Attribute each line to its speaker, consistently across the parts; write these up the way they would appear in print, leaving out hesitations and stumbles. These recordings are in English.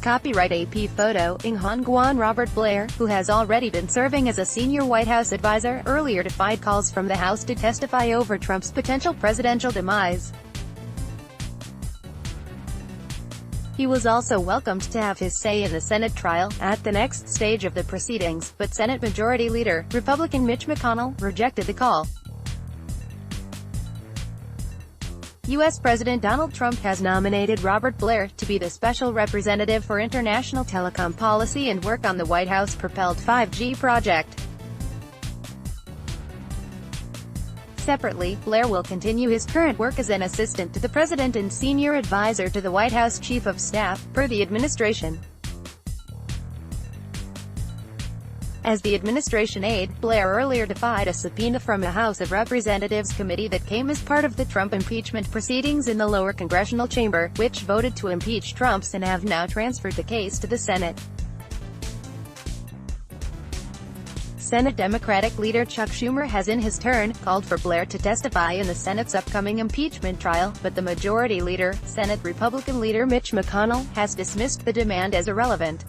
Speaker 1: Copyright AP photo, ing Han GuanRobert Blair, who has already been serving as a senior White House advisor, earlier defied calls from the House to testify over Trump's potential presidential demise. He was also welcomed to have his say in the Senate trial, at the next stage of the proceedings, but Senate Majority Leader, Republican Mitch McConnell, rejected the call. U.S. President Donald Trump has nominated Robert Blair to be the special representative for international telecom policy and work on the White House-propelled 5G project. Separately, Blair will continue his current work as an assistant to the president and senior advisor to the White House Chief of Staff, per the administration. As the administration aide, Blair earlier defied a subpoena from a House of Representatives committee that came as part of the Trump impeachment proceedings in the lower congressional chamber, which voted to impeach Trump and have now transferred the case to the Senate. Senate Democratic leader Chuck Schumer has in his turn called for Blair to testify in the Senate's upcoming impeachment trial, but the Majority Leader, Senate Republican leader Mitch McConnell, has dismissed the demand as irrelevant.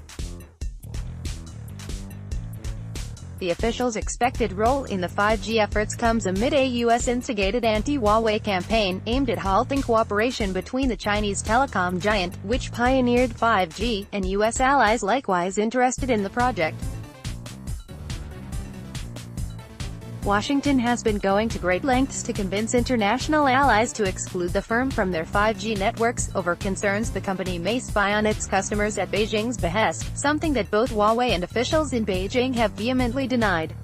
Speaker 1: The official's expected role in the 5G efforts comes amid a U.S.-instigated anti-Huawei campaign, aimed at halting cooperation between the Chinese telecom giant, which pioneered 5G, and U.S. allies likewise interested in the project. Washington has been going to great lengths to convince international allies to exclude the firm from their 5G networks, over concerns the company may spy on its customers at Beijing's behest, something that both Huawei and officials in Beijing have vehemently denied.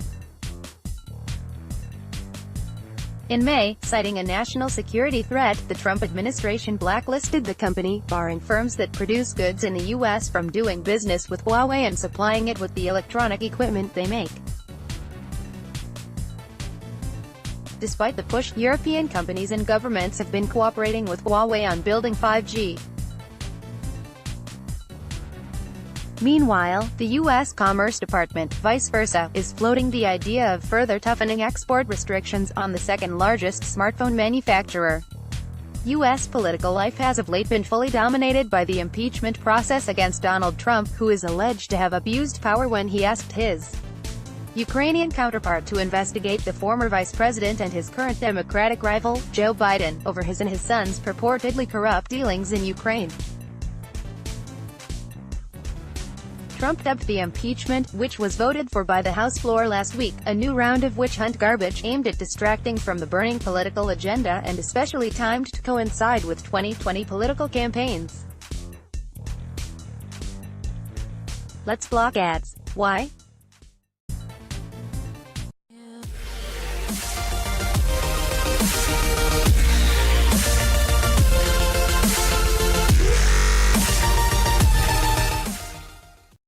Speaker 1: In May, citing a national security threat, the Trump administration blacklisted the company, barring firms that produce goods in the U.S. from doing business with Huawei and supplying it with the electronic equipment they make. Despite the push, European companies and governments have been cooperating with Huawei on building 5G. Meanwhile, the U.S. Commerce Department, vice versa, is floating the idea of further toughening export restrictions on the second-largest smartphone manufacturer. U.S. political life has of late been fully dominated by the impeachment process against Donald Trump, who is alleged to have abused power when he asked his Ukrainian counterpart to investigate the former vice president and his current Democratic rival, Joe Biden, over his and his son's purportedly corrupt dealings in Ukraine. Trump dubbed the impeachment, which was voted for by the House floor last week, a new round of witch-hunt garbage, aimed at distracting from the burning political agenda and especially timed to coincide with 2020 political campaigns. Let's block ads. Why?